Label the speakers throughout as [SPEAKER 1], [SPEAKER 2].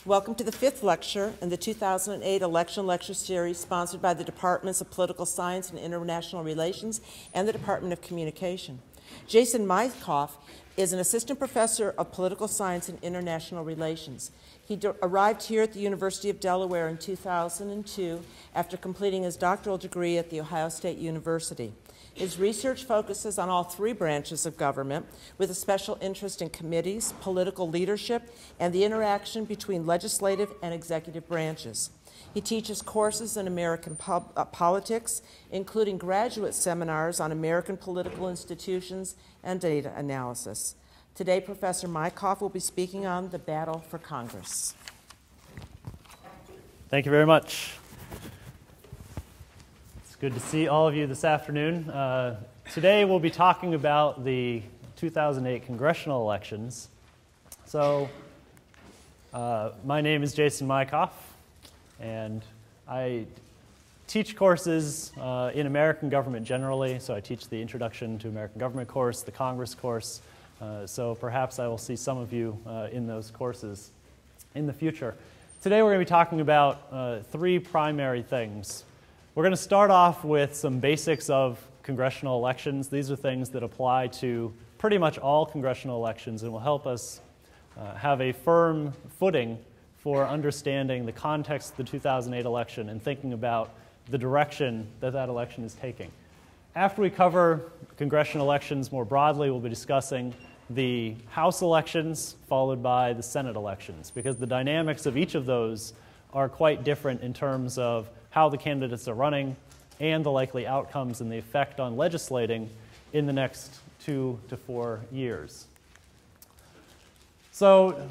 [SPEAKER 1] Welcome to the fifth lecture in the 2008 Election Lecture Series sponsored by the Departments of Political Science and International Relations and the Department of Communication. Jason Mycoff is an assistant professor of political science and international relations. He arrived here at the University of Delaware in 2002 after completing his doctoral degree at The Ohio State University. His research focuses on all three branches of government, with a special interest in committees, political leadership, and the interaction between legislative and executive branches. He teaches courses in American politics, including graduate seminars on American political institutions and data analysis. Today, Professor Mycoff will be speaking on the battle for Congress.
[SPEAKER 2] Thank you very much. It's good to see all of you this afternoon. Today we'll be talking about the 2008 congressional elections. So, my name is Jason Mycoff, and I teach courses in American government generally. So I teach the Introduction to American Government course, the Congress course. So perhaps I will see some of you in those courses in the future. Today we're going to be talking about three primary things. We're going to start off with some basics of congressional elections. These are things that apply to pretty much all congressional elections and will help us have a firm footing for understanding the context of the 2008 election and thinking about the direction that that election is taking. After we cover congressional elections more broadly, we'll be discussing the House elections followed by the Senate elections, because the dynamics of each of those are quite different in terms of how the candidates are running and the likely outcomes and the effect on legislating in the next 2 to 4 years. So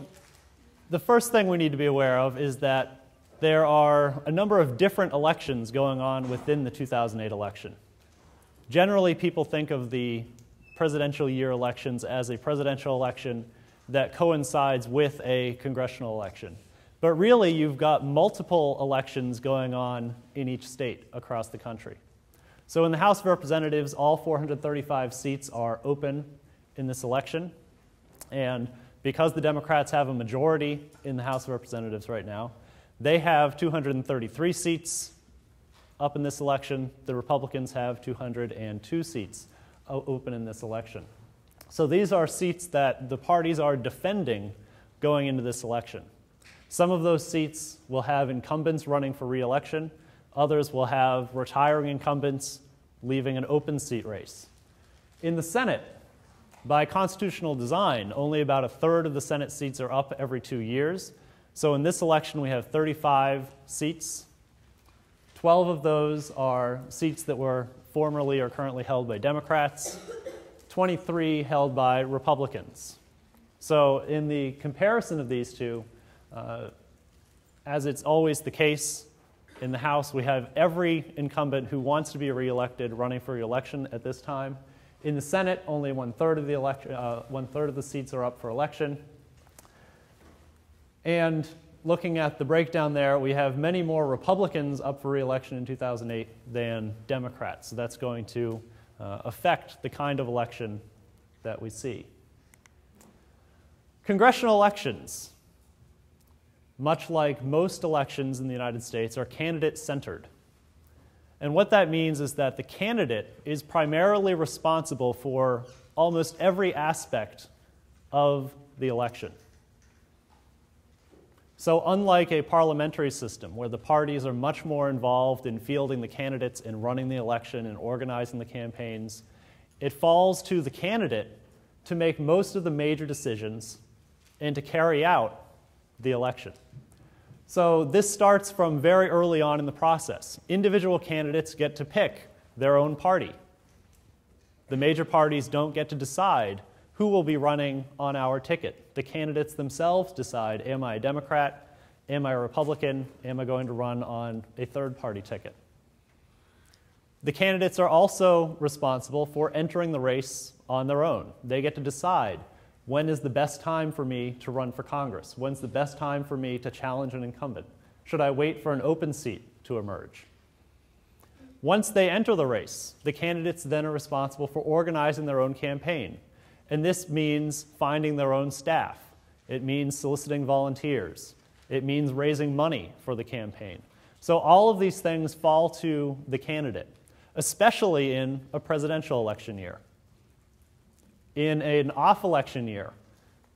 [SPEAKER 2] the first thing we need to be aware of is that there are a number of different elections going on within the 2008 election. Generally, people think of the presidential year elections as a presidential election that coincides with a congressional election. But really, you've got multiple elections going on in each state across the country. So in the House of Representatives, all 435 seats are open in this election. And because the Democrats have a majority in the House of Representatives right now, they have 233 seats up in this election. The Republicans have 202 seats open in this election. So these are seats that the parties are defending going into this election. Some of those seats will have incumbents running for re-election. Others will have retiring incumbents leaving an open seat race. In the Senate, by constitutional design, only about a third of the Senate seats are up every 2 years. So in this election, we have 35 seats. 12 of those are seats that were formerly or currently held by Democrats, 23 held by Republicans. So in the comparison of these two, as it's always the case in the House, we have every incumbent who wants to be reelected running for re-election at this time. In the Senate, only one-third of the seats are up for election. And looking at the breakdown there, we have many more Republicans up for re-election in 2008 than Democrats. So that's going to affect the kind of election that we see. Congressional elections, much like most elections in the United States, are candidate-centered. And what that means is that the candidate is primarily responsible for almost every aspect of the election. So unlike a parliamentary system where the parties are much more involved in fielding the candidates and running the election and organizing the campaigns, it falls to the candidate to make most of the major decisions and to carry out the election. So this starts from very early on in the process. Individual candidates get to pick their own party. The major parties don't get to decide who will be running on our ticket. The candidates themselves decide, am I a Democrat? Am I a Republican? Am I going to run on a third-party ticket? The candidates are also responsible for entering the race on their own. They get to decide, when is the best time for me to run for Congress? When's the best time for me to challenge an incumbent? Should I wait for an open seat to emerge? Once they enter the race, the candidates then are responsible for organizing their own campaign. And this means finding their own staff. It means soliciting volunteers. It means raising money for the campaign. So all of these things fall to the candidate, especially in a presidential election year. In an off-election year,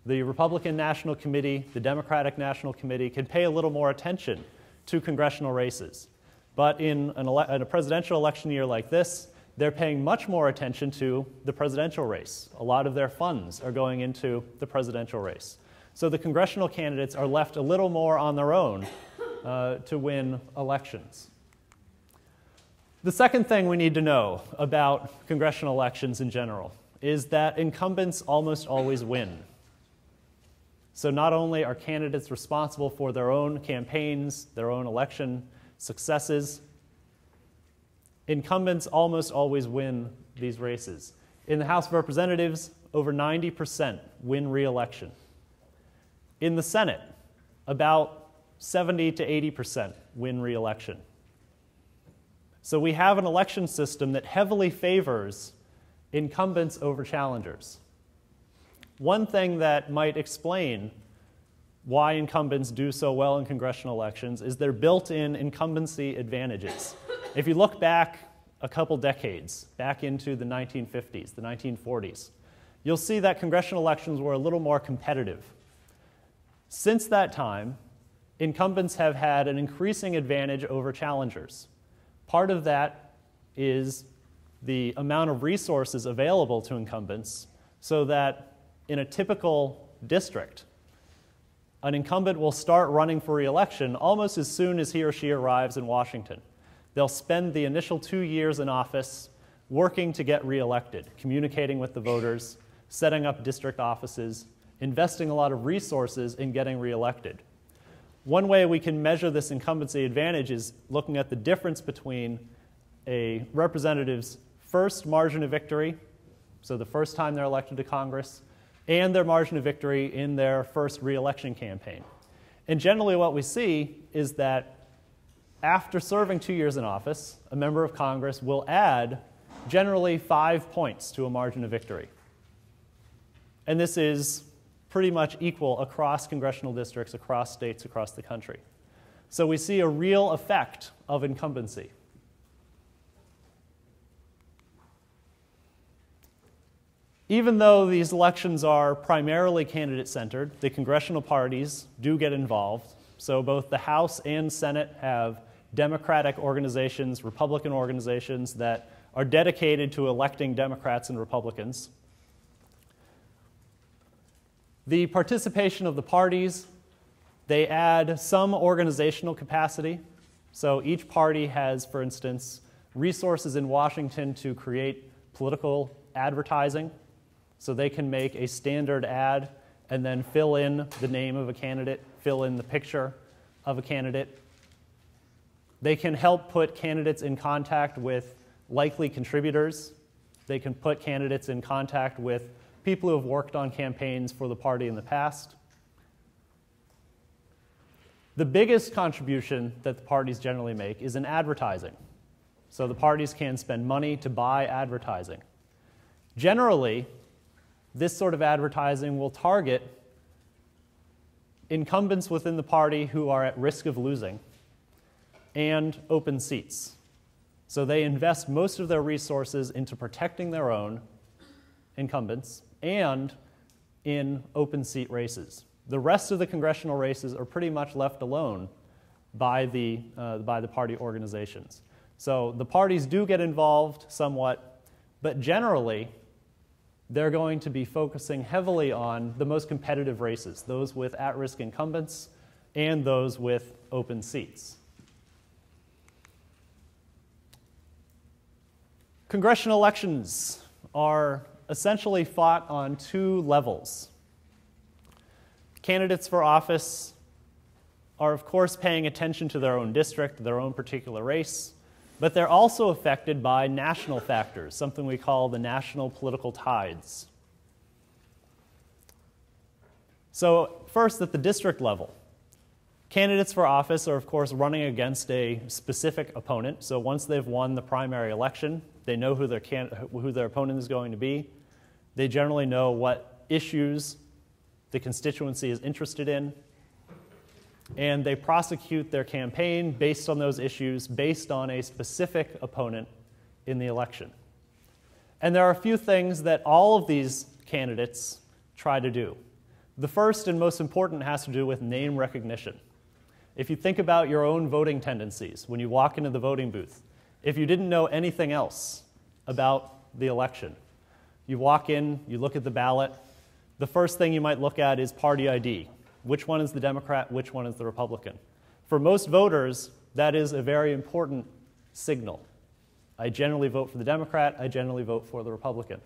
[SPEAKER 2] the Republican National Committee, the Democratic National Committee can pay a little more attention to congressional races. But in a presidential election year like this, they're paying much more attention to the presidential race. A lot of their funds are going into the presidential race. So the congressional candidates are left a little more on their own to win elections. The second thing we need to know about congressional elections in general is that incumbents almost always win. So not only are candidates responsible for their own campaigns, their own election successes, incumbents almost always win these races. In the House of Representatives, over 90% win re-election. In the Senate, about 70 to 80% win re-election. So we have an election system that heavily favors incumbents over challengers. One thing that might explain why incumbents do so well in congressional elections is their built-in incumbency advantages. If you look back a couple decades, back into the 1950s, the 1940s, you'll see that congressional elections were a little more competitive. Since that time, incumbents have had an increasing advantage over challengers. Part of that is the amount of resources available to incumbents, so that in a typical district, an incumbent will start running for re-election almost as soon as he or she arrives in Washington. They'll spend the initial 2 years in office working to get re-elected, communicating with the voters, setting up district offices, investing a lot of resources in getting re-elected. One way we can measure this incumbency advantage is looking at the difference between a representative's first margin of victory, so the first time they're elected to Congress, and their margin of victory in their first re-election campaign. And generally what we see is that after serving 2 years in office, a member of Congress will add generally 5 points to a margin of victory. And this is pretty much equal across congressional districts, across states, across the country. So we see a real effect of incumbency. Even though these elections are primarily candidate-centered, the congressional parties do get involved. So both the House and Senate have Democratic organizations, Republican organizations that are dedicated to electing Democrats and Republicans. The participation of the parties, they add some organizational capacity. So each party has, for instance, resources in Washington to create political advertising. So they can make a standard ad and then fill in the name of a candidate, fill in the picture of a candidate. They can help put candidates in contact with likely contributors. They can put candidates in contact with people who have worked on campaigns for the party in the past. The biggest contribution that the parties generally make is in advertising. So the parties can spend money to buy advertising. Generally, this sort of advertising will target incumbents within the party who are at risk of losing and open seats. So they invest most of their resources into protecting their own incumbents and in open seat races. The rest of the congressional races are pretty much left alone by the party organizations. So the parties do get involved somewhat, but generally, they're going to be focusing heavily on the most competitive races, those with at-risk incumbents and those with open seats. Congressional elections are essentially fought on 2 levels. Candidates for office are, of course, paying attention to their own district, their own particular race, but they're also affected by national factors, something we call the national political tides. So first, at the district level, candidates for office are, of course, running against a specific opponent. So once they've won the primary election, they know who their opponent is going to be. They generally know what issues the constituency is interested in. and they prosecute their campaign based on those issues, based on a specific opponent in the election. And there are a few things that all of these candidates try to do. The first and most important has to do with name recognition. If you think about your own voting tendencies when you walk into the voting booth, if you didn't know anything else about the election, you walk in, you look at the ballot, the first thing you might look at is party ID. Which one is the Democrat, which one is the Republican? For most voters, that is a very important signal. I generally vote for the Democrat, I generally vote for the Republican.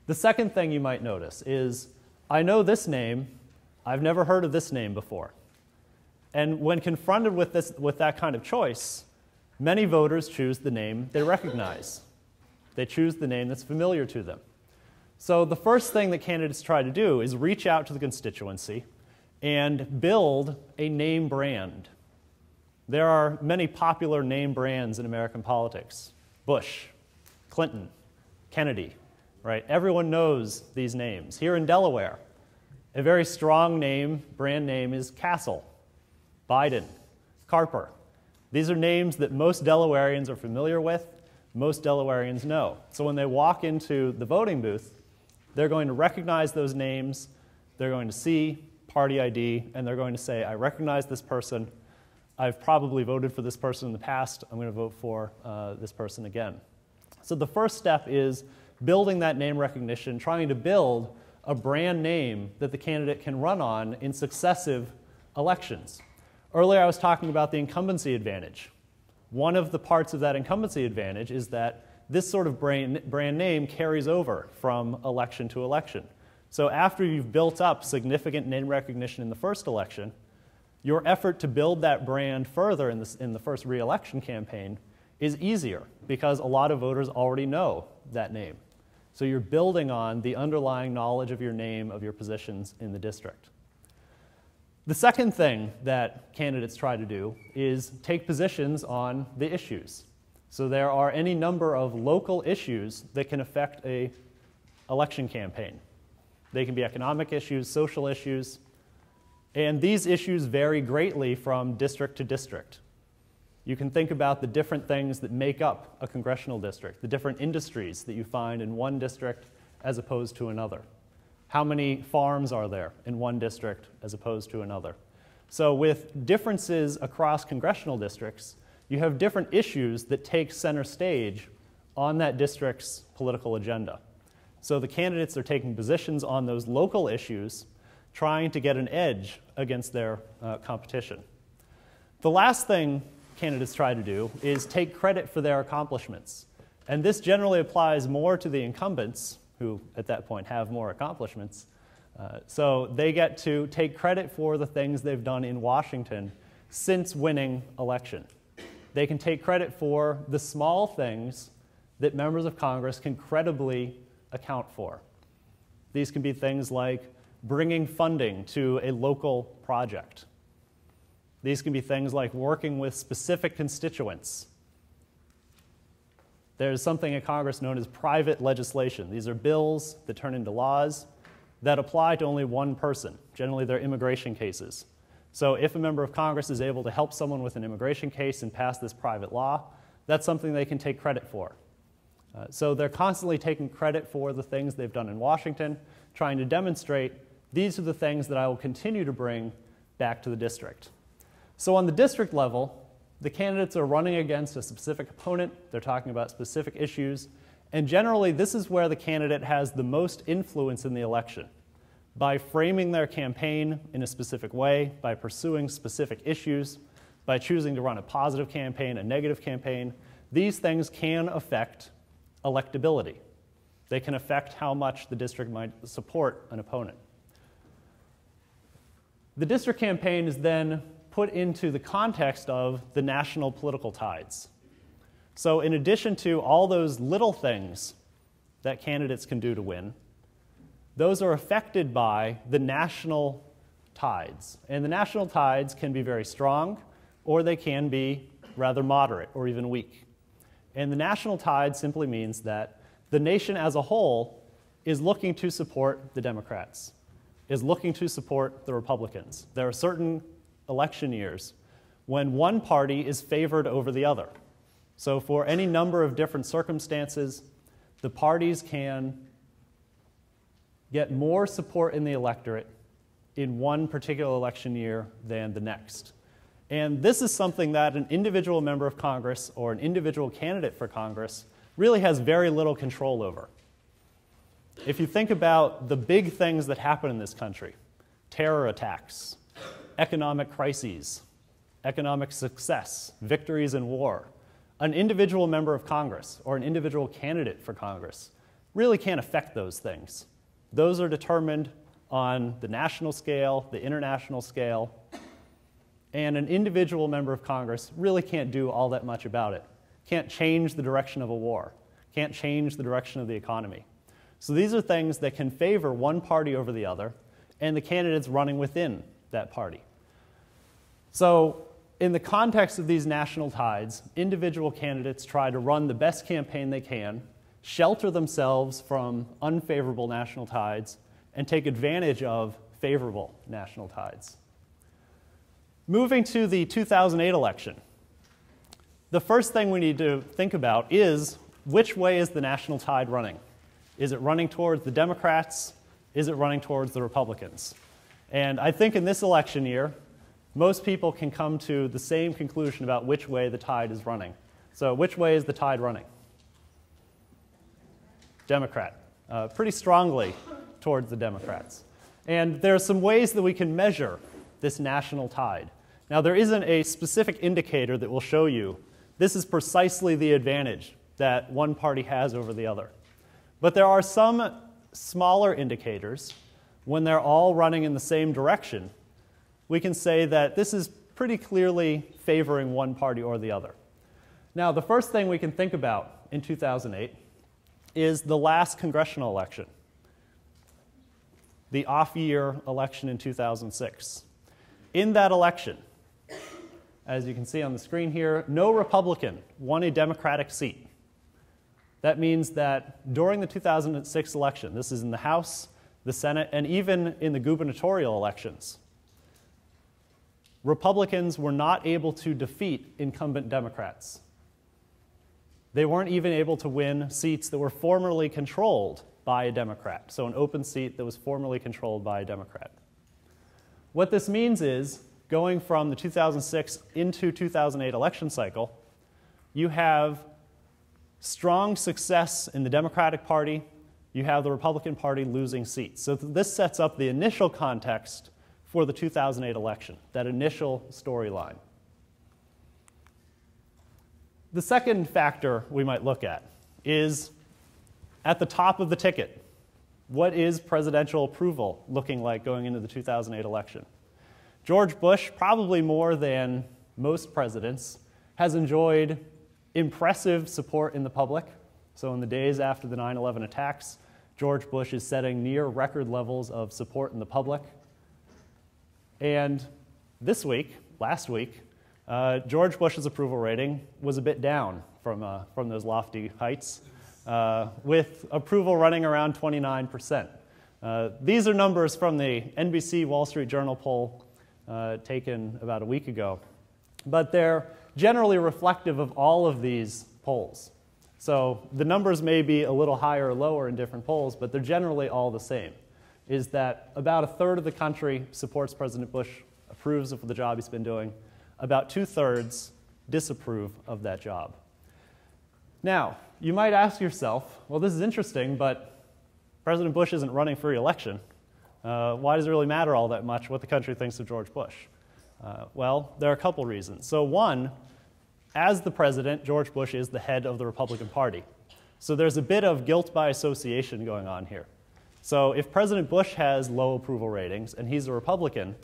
[SPEAKER 2] The second thing you might notice is, I know this name, I've never heard of this name before. And when confronted with that kind of choice, many voters choose the name they recognize. They choose the name that's familiar to them. So the first thing that candidates try to do is reach out to the constituency and build a name brand. There are many popular name brands in American politics. Bush, Clinton, Kennedy, right? Everyone knows these names. Here in Delaware, a very strong name, brand name, is Castle, Biden, Carper. These are names that most Delawareans are familiar with, most Delawareans know. So when they walk into the voting booth, they're going to recognize those names, they're going to see party ID, and they're going to say, I recognize this person, I've probably voted for this person in the past, I'm going to vote for this person again. So the first step is building that name recognition, trying to build a brand name that the candidate can run on in successive elections. Earlier I was talking about the incumbency advantage. One of the parts of that incumbency advantage is that this sort of brand name carries over from election to election. So after you've built up significant name recognition in the first election, your effort to build that brand further in the first re-election campaign is easier because a lot of voters already know that name. So you're building on the underlying knowledge of your name, of your positions in the district. The second thing that candidates try to do is take positions on the issues. So there are any number of local issues that can affect an election campaign. They can be economic issues, social issues, and these issues vary greatly from district to district. You can think about the different things that make up a congressional district, the different industries that you find in one district as opposed to another. How many farms are there in one district as opposed to another? So with differences across congressional districts, you have different issues that take center stage on that district's political agenda. So the candidates are taking positions on those local issues, trying to get an edge against their competition. The last thing candidates try to do is take credit for their accomplishments. And this generally applies more to the incumbents, who at that point have more accomplishments. So they get to take credit for the things they've done in Washington since winning election. They can take credit for the small things that members of Congress can credibly account for. These can be things like bringing funding to a local project. These can be things like working with specific constituents. There's something in Congress known as private legislation. These are bills that turn into laws that apply to only one person. Generally, they're immigration cases. So if a member of Congress is able to help someone with an immigration case and pass this private law, that's something they can take credit for. So they're constantly taking credit for the things they've done in Washington, trying to demonstrate these are the things that I will continue to bring back to the district. So on the district level, the candidates are running against a specific opponent, they're talking about specific issues, and generally this is where the candidate has the most influence in the election. By framing their campaign in a specific way, by pursuing specific issues, by choosing to run a positive campaign, a negative campaign, these things can affect electability. They can affect how much the district might support an opponent. The district campaign is then put into the context of the national political tides. So in addition to all those little things that candidates can do to win, those are affected by the national tides. And the national tides can be very strong, or they can be rather moderate or even weak. And the national tide simply means that the nation as a whole is looking to support the Democrats, is looking to support the Republicans. There are certain election years when one party is favored over the other. So for any number of different circumstances, the parties can get more support in the electorate in one particular election year than the next. And this is something that an individual member of Congress or an individual candidate for Congress really has very little control over. If you think about the big things that happen in this country, terror attacks, economic crises, economic success, victories in war, an individual member of Congress or an individual candidate for Congress really can't affect those things. Those are determined on the national scale, the international scale, and an individual member of Congress really can't do all that much about it. Can't change the direction of a war, can't change the direction of the economy. So these are things that can favor one party over the other and the candidates running within that party. So in the context of these national tides, individual candidates try to run the best campaign they can, shelter themselves from unfavorable national tides, and take advantage of favorable national tides. Moving to the 2008 election, the first thing we need to think about is which way is the national tide running? Is it running towards the Democrats? Is it running towards the Republicans? And I think in this election year, most people can come to the same conclusion about which way the tide is running. So which way is the tide running? Democrat, pretty strongly towards the Democrats. And there are some ways that we can measure this national tide. Now, there isn't a specific indicator that will show you this is precisely the advantage that one party has over the other. But there are some smaller indicators. When they're all running in the same direction, we can say that this is pretty clearly favoring one party or the other. Now, the first thing we can think about in 2008 is the last congressional election, the off-year election in 2006. In that election, as you can see on the screen here, no Republican won a Democratic seat. That means that during the 2006 election, this is in the House, the Senate, and even in the gubernatorial elections, Republicans were not able to defeat incumbent Democrats. They weren't even able to win seats that were formerly controlled by a Democrat, so an open seat that was formerly controlled by a Democrat. What this means is, going from the 2006 into 2008 election cycle, you have strong success in the Democratic Party, you have the Republican Party losing seats. So this sets up the initial context for the 2008 election, that initial storyline. The second factor we might look at is at the top of the ticket. What is presidential approval looking like going into the 2008 election? George Bush, probably more than most presidents, has enjoyed impressive support in the public. So in the days after the 9/11 attacks, George Bush is setting near record levels of support in the public. And this week, last week, George Bush's approval rating was a bit down from those lofty heights, with approval running around 29%. These are numbers from the NBC Wall Street Journal poll taken about a week ago. But they're generally reflective of all of these polls. So the numbers may be a little higher or lower in different polls, but they're generally all the same, is that about a third of the country supports President Bush, approves of the job he's been doing. About 2/3 disapprove of that job. Now, you might ask yourself, well, this is interesting, but President Bush isn't running for re-election. Why does it really matter all that much what the country thinks of George Bush? Well, there are a couple reasons. So one, as the president, George Bush is the head of the Republican Party. So there's a bit of guilt by association going on here. So if President Bush has low approval ratings and he's a Republican,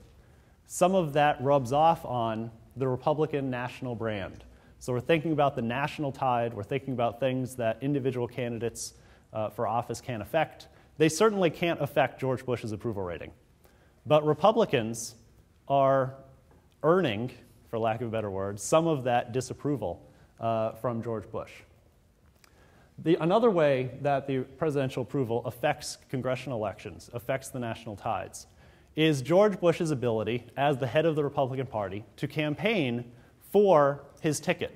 [SPEAKER 2] some of that rubs off on the Republican national brand. So we're thinking about the national tide, we're thinking about things that individual candidates for office can't affect. They certainly can't affect George Bush's approval rating. But Republicans are earning, for lack of a better word, some of that disapproval from George Bush. Another way that the presidential approval affects congressional elections, affects the national tides, is George Bush's ability, as the head of the Republican Party, to campaign for his ticket.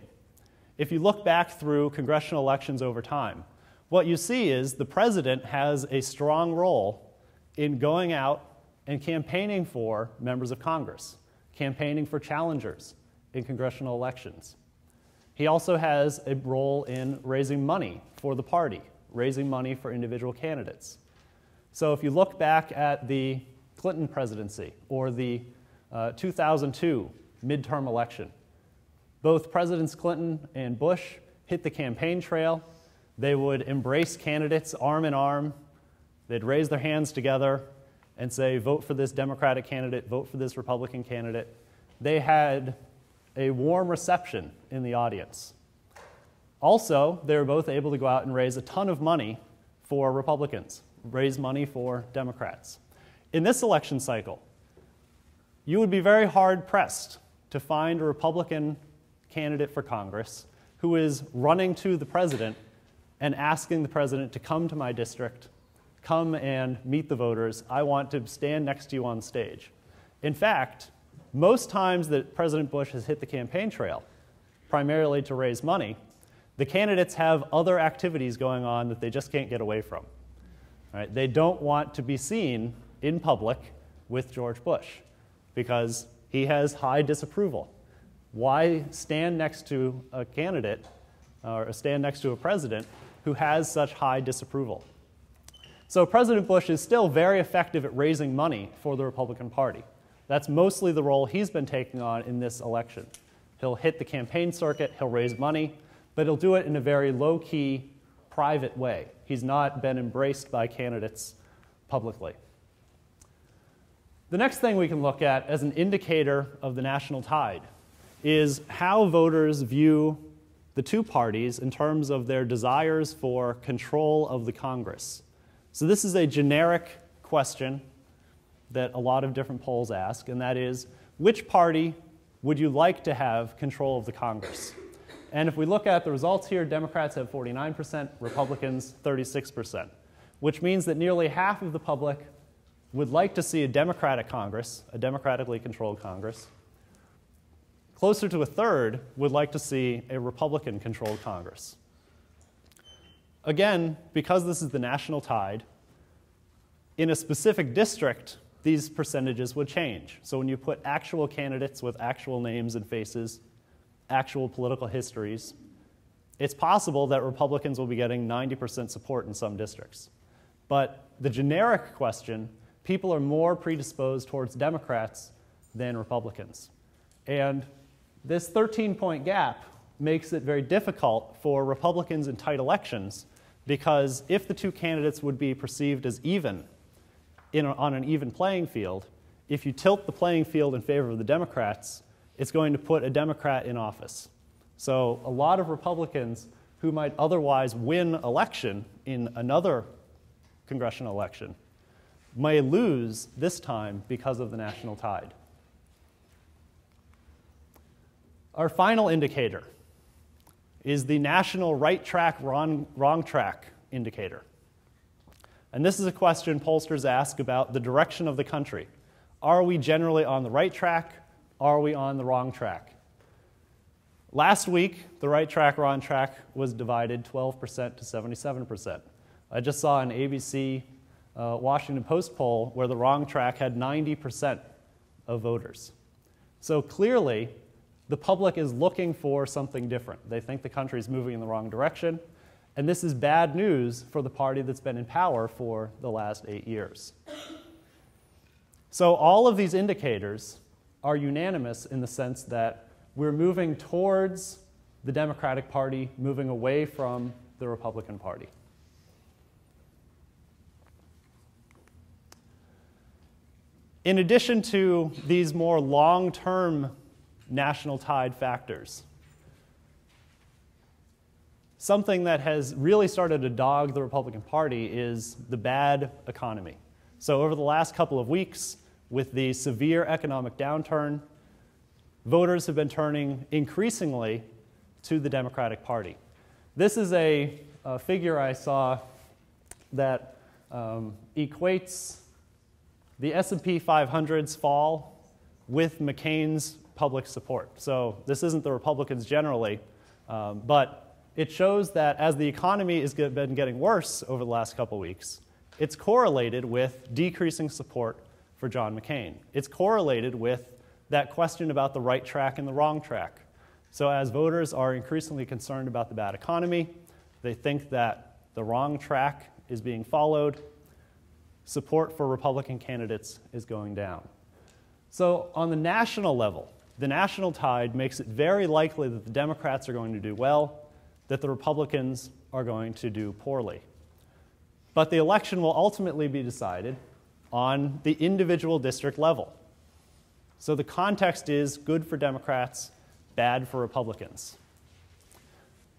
[SPEAKER 2] If you look back through congressional elections over time, what you see is the president has a strong role in going out and campaigning for members of Congress, campaigning for challengers in congressional elections. He also has a role in raising money for the party, raising money for individual candidates. So if you look back at the Clinton presidency or the 2002 midterm election, both Presidents Clinton and Bush hit the campaign trail. They would embrace candidates arm in arm. They'd raise their hands together and say, vote for this Democratic candidate, vote for this Republican candidate. They had a warm reception in the audience. Also, they were both able to go out and raise a ton of money for Republicans, raise money for Democrats. In this election cycle, you would be very hard-pressed to find a Republican candidate for Congress who is running to the president and asking the president to come to my district, come and meet the voters. I want to stand next to you on stage. In fact, most times that President Bush has hit the campaign trail, primarily to raise money, the candidates have other activities going on that they just can't get away from. Right? They don't want to be seen in public with George Bush because he has high disapproval. Why stand next to a candidate or stand next to a president who has such high disapproval? So President Bush is still very effective at raising money for the Republican Party. That's mostly the role he's been taking on in this election. He'll hit the campaign circuit, he'll raise money, but he'll do it in a very low-key, private way. He's not been embraced by candidates publicly. The next thing we can look at as an indicator of the national tide is how voters view the two parties in terms of their desires for control of the Congress. So this is a generic question that a lot of different polls ask, and that is, which party would you like to have control of the Congress? And if we look at the results here, Democrats have 49%, Republicans 36%, which means that nearly half of the public would like to see a Democratic Congress, a democratically controlled Congress. Closer to a third would like to see a Republican-controlled Congress. Again, because this is the national tide, in a specific district, these percentages would change. So when you put actual candidates with actual names and faces, actual political histories, it's possible that Republicans will be getting 90% support in some districts. But the generic question, people are more predisposed towards Democrats than Republicans. And this 13-point gap makes it very difficult for Republicans in tight elections because if the two candidates would be perceived as even on an even playing field, if you tilt the playing field in favor of the Democrats, it's going to put a Democrat in office. So a lot of Republicans who might otherwise win election in another congressional election may lose this time because of the national tide. Our final indicator is the national right track, wrong track indicator. And this is a question pollsters ask about the direction of the country. Are we generally on the right track? Are we on the wrong track? Last week, the right track, wrong track was divided 12% to 77%. I just saw an ABC Washington Post poll where the wrong track had 90% of voters. So clearly, the public is looking for something different. They think the country is moving in the wrong direction, and this is bad news for the party that's been in power for the last 8 years. So all of these indicators are unanimous in the sense that we're moving towards the Democratic Party, moving away from the Republican Party. In addition to these more long-term national tide factors, something that has really started to dog the Republican Party is the bad economy. So over the last couple of weeks, with the severe economic downturn, voters have been turning increasingly to the Democratic Party. This is a figure I saw that equates the S&P 500s fall with McCain's public support. So this isn't the Republicans generally, but it shows that as the economy has been getting worse over the last couple weeks, it's correlated with decreasing support for John McCain. It's correlated with that question about the right track and the wrong track. So as voters are increasingly concerned about the bad economy, they think that the wrong track is being followed, support for Republican candidates is going down. So on the national level, the national tide makes it very likely that the Democrats are going to do well, that the Republicans are going to do poorly. But the election will ultimately be decided on the individual district level. So the context is good for Democrats, bad for Republicans.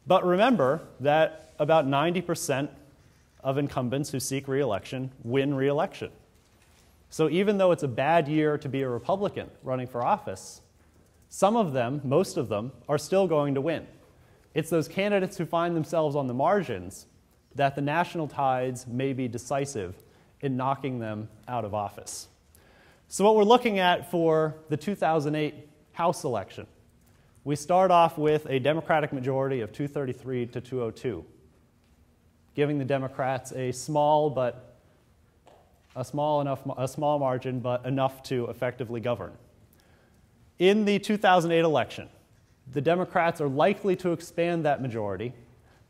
[SPEAKER 2] But remember that about 90% of incumbents who seek re-election win re-election. So even though it's a bad year to be a Republican running for office, some of them, most of them, are still going to win. It's those candidates who find themselves on the margins that the national tides may be decisive in knocking them out of office. So what we're looking at for the 2008 House election, we start off with a Democratic majority of 233 to 202, giving the Democrats a small margin, but enough to effectively govern. In the 2008 election, the Democrats are likely to expand that majority.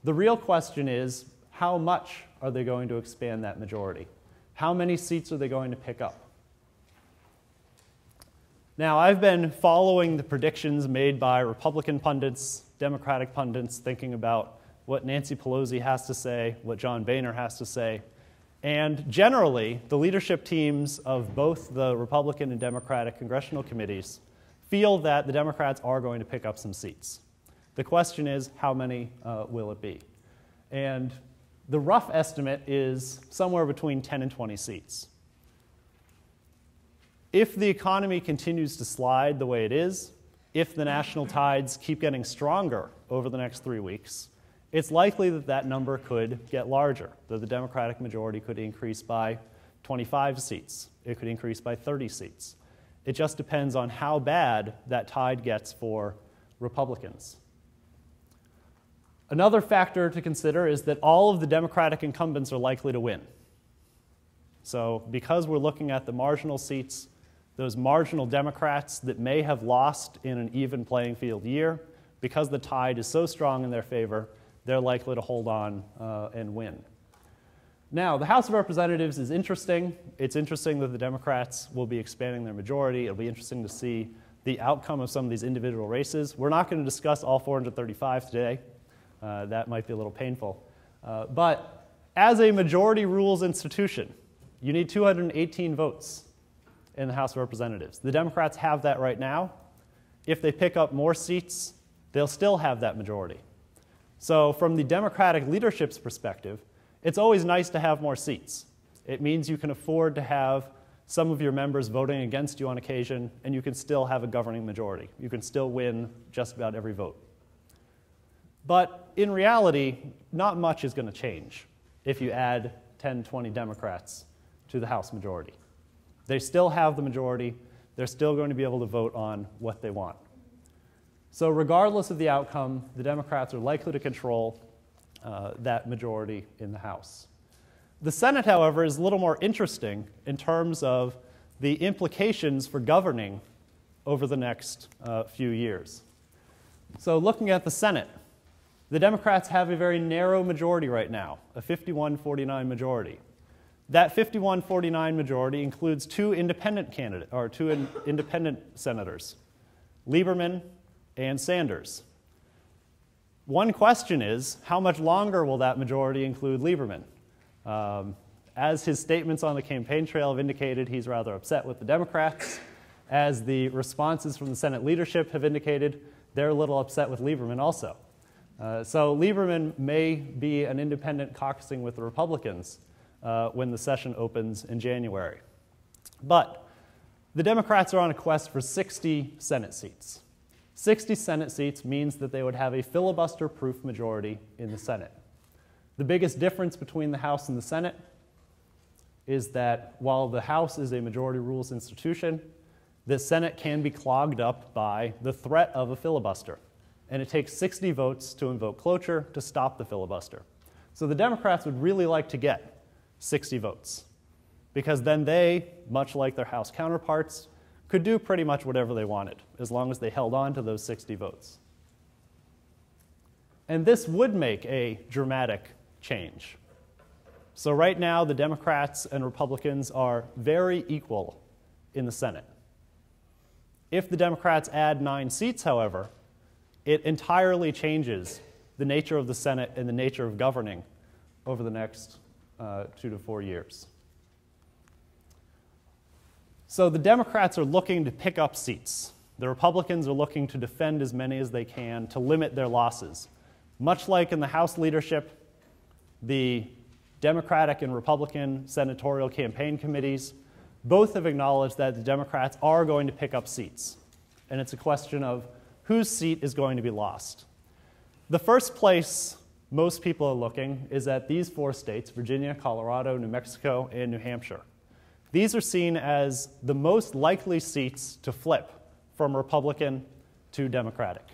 [SPEAKER 2] The real question is, how much are they going to expand that majority? How many seats are they going to pick up? Now, I've been following the predictions made by Republican pundits, Democratic pundits, thinking about what Nancy Pelosi has to say, what John Boehner has to say. And generally, the leadership teams of both the Republican and Democratic congressional committees feel that the Democrats are going to pick up some seats. The question is, how many will it be? And the rough estimate is somewhere between 10 and 20 seats. If the economy continues to slide the way it is, if the national tides keep getting stronger over the next 3 weeks, it's likely that that number could get larger, that the Democratic majority could increase by 25 seats. It could increase by 30 seats. It just depends on how bad that tide gets for Republicans. Another factor to consider is that all of the Democratic incumbents are likely to win. So because we're looking at the marginal seats, those marginal Democrats that may have lost in an even playing field year, because the tide is so strong in their favor, they're likely to hold on and win. Now, the House of Representatives is interesting. It's interesting that the Democrats will be expanding their majority. It'll be interesting to see the outcome of some of these individual races. We're not going to discuss all 435 today. That might be a little painful. But as a majority rules institution, you need 218 votes in the House of Representatives. The Democrats have that right now. If they pick up more seats, they'll still have that majority. So from the Democratic leadership's perspective, it's always nice to have more seats. It means you can afford to have some of your members voting against you on occasion, and you can still have a governing majority. You can still win just about every vote. But in reality, not much is going to change if you add 10, 20 Democrats to the House majority. They still have the majority. They're still going to be able to vote on what they want. So regardless of the outcome, the Democrats are likely to control that majority in the House. The Senate, however, is a little more interesting in terms of the implications for governing over the next few years. So looking at the Senate, the Democrats have a very narrow majority right now, a 51-49 majority. That 51-49 majority includes two independent senators, Lieberman and Sanders. One question is, how much longer will that majority include Lieberman? As his statements on the campaign trail have indicated, he's rather upset with the Democrats. As the responses from the Senate leadership have indicated, they're a little upset with Lieberman also. So Lieberman may be an independent caucusing with the Republicans when the session opens in January. But the Democrats are on a quest for 60 Senate seats. 60 Senate seats means that they would have a filibuster-proof majority in the Senate. The biggest difference between the House and the Senate, is that while the House is a majority rules institution, the Senate can be clogged up by the threat of a filibuster. And it takes 60 votes to invoke cloture to stop the filibuster. So the Democrats would really like to get 60 votes, because then they, much like their House counterparts, could do pretty much whatever they wanted, as long as they held on to those 60 votes. And this would make a dramatic change. So right now, the Democrats and Republicans are very equal in the Senate. If the Democrats add 9 seats, however, it entirely changes the nature of the Senate and the nature of governing over the next 2 to 4 years. So the Democrats are looking to pick up seats. The Republicans are looking to defend as many as they can to limit their losses. Much like in the House leadership, the Democratic and Republican senatorial campaign committees both have acknowledged that the Democrats are going to pick up seats. And it's a question of whose seat is going to be lost. The first place most people are looking is at these 4 states, Virginia, Colorado, New Mexico, and New Hampshire. These are seen as the most likely seats to flip from Republican to Democratic.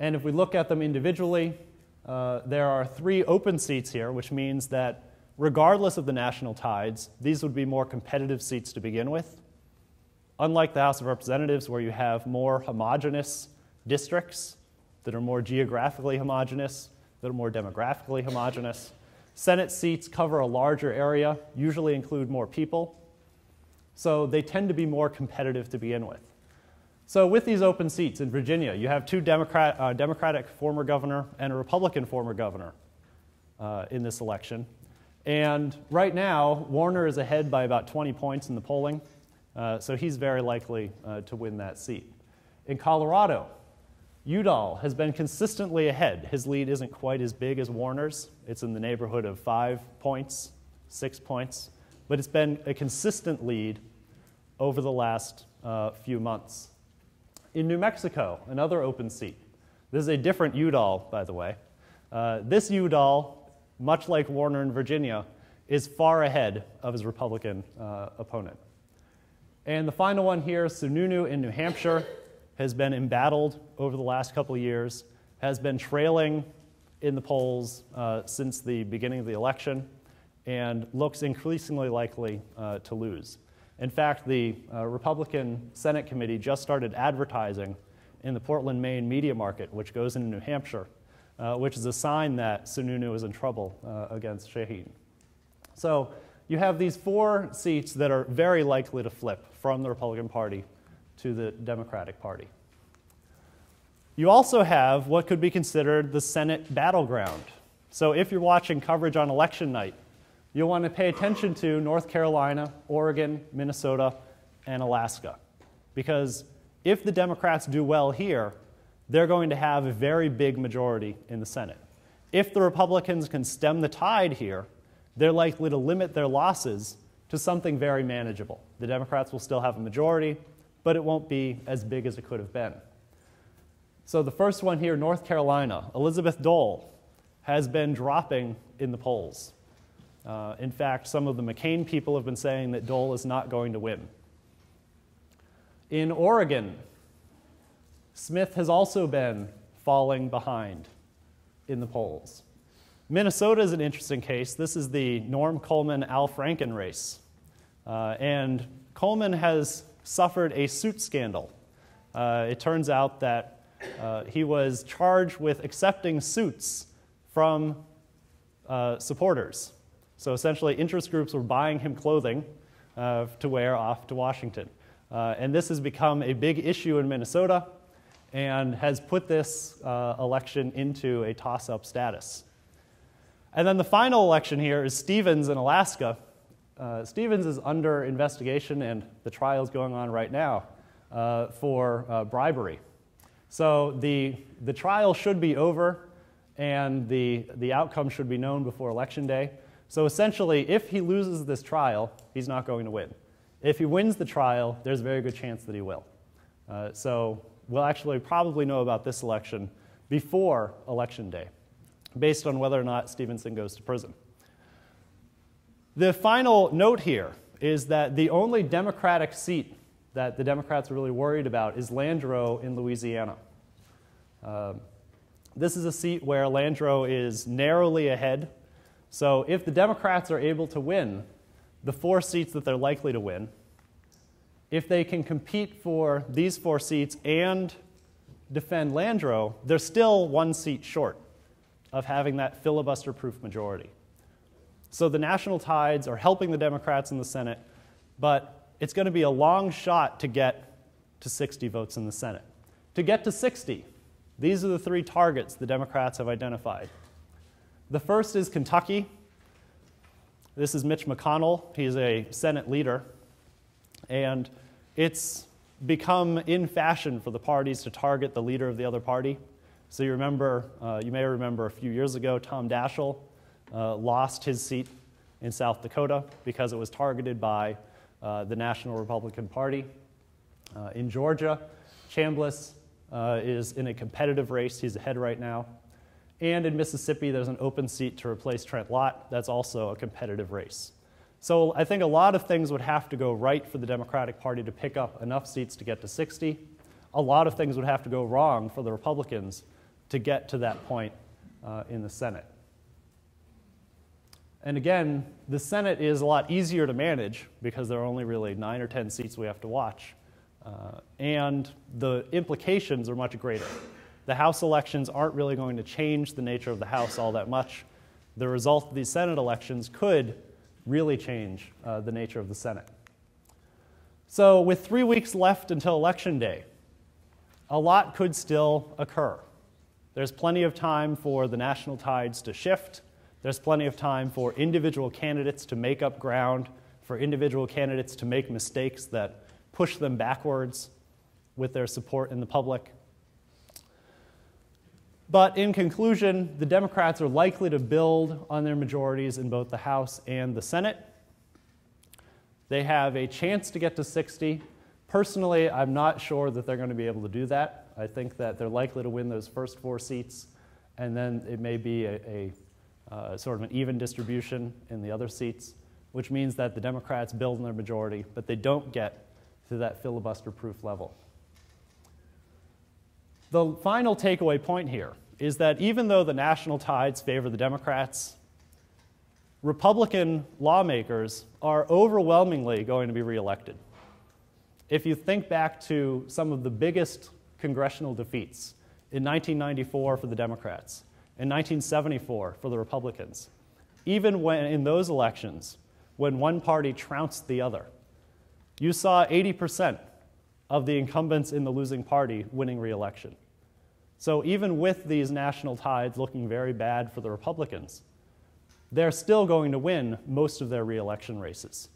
[SPEAKER 2] And if we look at them individually, there are 3 open seats here, which means that regardless of the national tides, these would be more competitive seats to begin with. Unlike the House of Representatives, where you have more homogeneous districts that are more geographically homogeneous, that are more demographically homogeneous, Senate seats cover a larger area, usually include more people, so they tend to be more competitive to begin with. So with these open seats in Virginia, you have 2 Democratic former governor and a Republican former governor in this election. And right now, Warner is ahead by about 20 points in the polling, so he's very likely to win that seat. In Colorado, Udall has been consistently ahead. His lead isn't quite as big as Warner's. It's in the neighborhood of 5 points, 6 points, but it's been a consistent lead over the last few months. In New Mexico, another open seat. This is a different Udall, by the way. This Udall, much like Warner in Virginia, is far ahead of his Republican opponent. And the final one here, Sununu in New Hampshire, has been embattled over the last couple of years, has been trailing in the polls since the beginning of the election, and looks increasingly likely to lose. In fact, the Republican Senate committee just started advertising in the Portland, Maine media market, which goes into New Hampshire, which is a sign that Sununu is in trouble against Shaheen. So you have these 4 seats that are very likely to flip from the Republican Party to the Democratic Party. You also have what could be considered the Senate battleground. So if you're watching coverage on election night, you'll want to pay attention to North Carolina, Oregon, Minnesota, and Alaska. Because if the Democrats do well here, they're going to have a very big majority in the Senate. If the Republicans can stem the tide here, they're likely to limit their losses to something very manageable. The Democrats will still have a majority, but it won't be as big as it could have been. So the first one here, North Carolina, Elizabeth Dole has been dropping in the polls. In fact, some of the McCain people have been saying that Dole is not going to win. In Oregon, Smith has also been falling behind in the polls. Minnesota is an interesting case. This is the Norm Coleman-Al Franken race. And Coleman has suffered a suit scandal. It turns out that he was charged with accepting suits from supporters. So essentially, interest groups were buying him clothing to wear off to Washington. And this has become a big issue in Minnesota and has put this election into a toss-up status. And then the final election here is Stevens in Alaska. Stevens is under investigation, and the trial is going on right now for bribery. So the trial should be over, and the outcome should be known before Election Day. So essentially, if he loses this trial, he's not going to win. If he wins the trial, there's a very good chance that he will. So we'll actually probably know about this election before Election Day, based on whether or not Stevenson goes to prison. The final note here is that the only Democratic seat that the Democrats are really worried about is Landreau in Louisiana. This is a seat where Landreau is narrowly ahead. So if the Democrats are able to win the 4 seats that they're likely to win, if they can compete for these 4 seats and defend Landreau, they're still 1 seat short of having that filibuster-proof majority. So the national tides are helping the Democrats in the Senate, but it's going to be a long shot to get to 60 votes in the Senate. To get to 60, these are the 3 targets the Democrats have identified. The first is Kentucky. This is Mitch McConnell. He's a Senate leader. And it's become in fashion for the parties to target the leader of the other party. So you may remember a few years ago, Tom Daschle lost his seat in South Dakota because it was targeted by the National Republican Party. In Georgia, Chambliss is in a competitive race. He's ahead right now. And in Mississippi, there's an open seat to replace Trent Lott. That's also a competitive race. So I think a lot of things would have to go right for the Democratic Party to pick up enough seats to get to 60. A lot of things would have to go wrong for the Republicans to get to that point in the Senate. And again, the Senate is a lot easier to manage because there are only really 9 or 10 seats we have to watch. And the implications are much greater. The House elections aren't really going to change the nature of the House all that much. The result of these Senate elections could really change the nature of the Senate. So with 3 weeks left until Election Day, a lot could still occur. There's plenty of time for the national tides to shift. There's plenty of time for individual candidates to make up ground, for individual candidates to make mistakes that push them backwards with their support in the public. But in conclusion, the Democrats are likely to build on their majorities in both the House and the Senate. They have a chance to get to 60. Personally, I'm not sure that they're going to be able to do that. I think that they're likely to win those first 4 seats, and then it may be a sort of an even distribution in the other seats, which means that the Democrats build on their majority, but they don't get to that filibuster-proof level. The final takeaway point here is that even though the national tides favor the Democrats, Republican lawmakers are overwhelmingly going to be reelected. If you think back to some of the biggest congressional defeats in 1994 for the Democrats, in 1974 for the Republicans, even when in those elections, when one party trounced the other, you saw 80% of the incumbents in the losing party winning re-election. So even with these national tides looking very bad for the Republicans, they're still going to win most of their re-election races.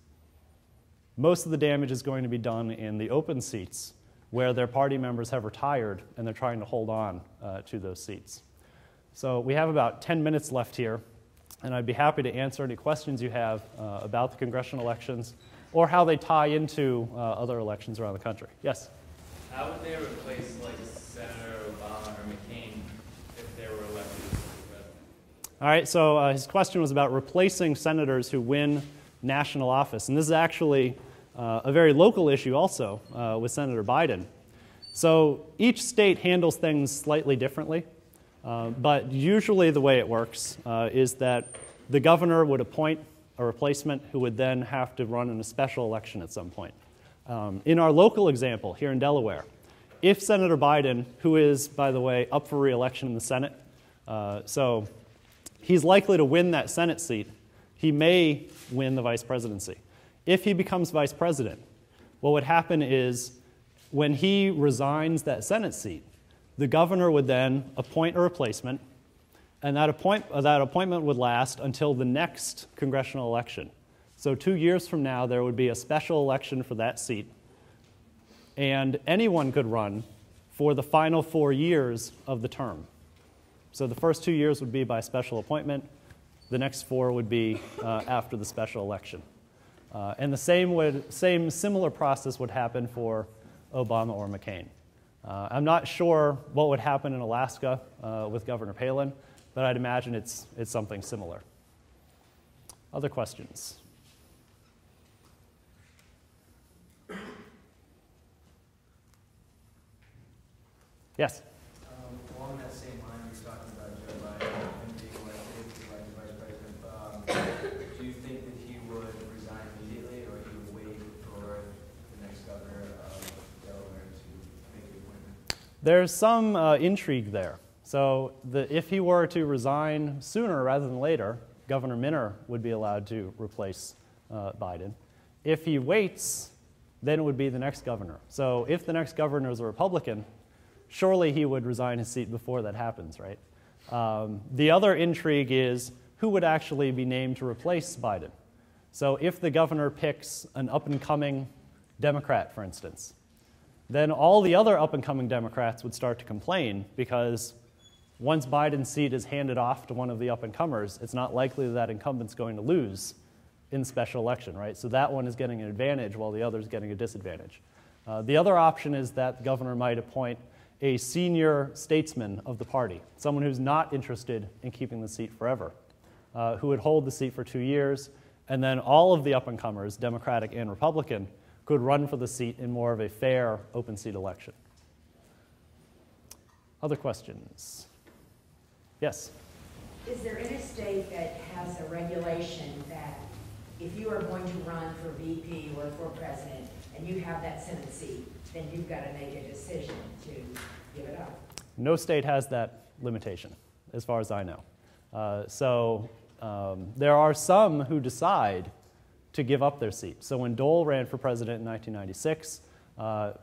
[SPEAKER 2] Most of the damage is going to be done in the open seats where their party members have retired and they're trying to hold on to those seats. So we have about 10 minutes left here, and I'd be happy to answer any questions you have about the congressional elections or how they tie into other elections around the country. Yes?
[SPEAKER 3] How would they replace, like, Senator Obama or McCain if they were elected as president?
[SPEAKER 2] All right, so his question was about replacing senators who win national office. And this is actually a very local issue also with Senator Biden. So each state handles things slightly differently, but usually the way it works is that the governor would appoint a replacement who would then have to run in a special election at some point. In our local example here in Delaware, if Senator Biden, who is, by the way, up for re-election in the Senate, so he's likely to win that Senate seat, he may win the vice presidency. If he becomes vice president, what would happen is when he resigns that Senate seat, the governor would then appoint a replacement, and that appointment would last until the next congressional election. So 2 years from now, there would be a special election for that seat, and anyone could run for the final 4 years of the term. So the first 2 years would be by special appointment. The next 4 would be after the special election. And the similar process would happen for Obama or McCain. I'm not sure what would happen in Alaska with Governor Palin, but I'd imagine it's something similar. Other questions? Yes?
[SPEAKER 4] Along that same line, you're talking about Joe Biden and being elected to Vice President. Do you think that he would resign immediately, or he would wait for the next governor of Delaware to make the appointment?
[SPEAKER 2] There's some intrigue there. So if he were to resign sooner rather than later, Governor Minner would be allowed to replace Biden. If he waits, then it would be the next governor. So if the next governor is a Republican, surely he would resign his seat before that happens, right? The other intrigue is who would actually be named to replace Biden. So if the governor picks an up-and-coming Democrat, for instance, then all the other up-and-coming Democrats would start to complain because once Biden's seat is handed off to one of the up-and-comers, it's not likely that incumbent's going to lose in the special election, right? So that one is getting an advantage while the other is getting a disadvantage. The other option is that the governor might appoint a senior statesman of the party, someone who's not interested in keeping the seat forever, who would hold the seat for 2 years, and then all of the up-and-comers, Democratic and Republican, could run for the seat in more of a fair open seat election. Other questions? Yes?
[SPEAKER 5] Is there any state that has a regulation that if you are going to run for VP or for president and you have that Senate seat, then you've got to make a decision to give it up?
[SPEAKER 2] No state has that limitation, as far as I know. There are some who decide to give up their seat. So when Dole ran for president in 1996,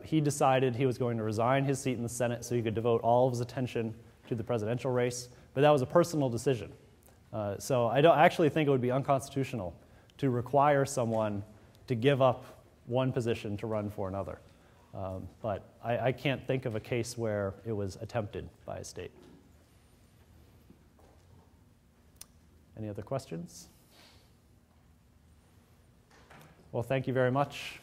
[SPEAKER 2] he decided he was going to resign his seat in the Senate so he could devote all of his attention to the presidential race, but that was a personal decision. So I don't actually think it would be unconstitutional to require someone to give up one position to run for another. But I can't think of a case where it was attempted by a state. Any other questions? Well, thank you very much.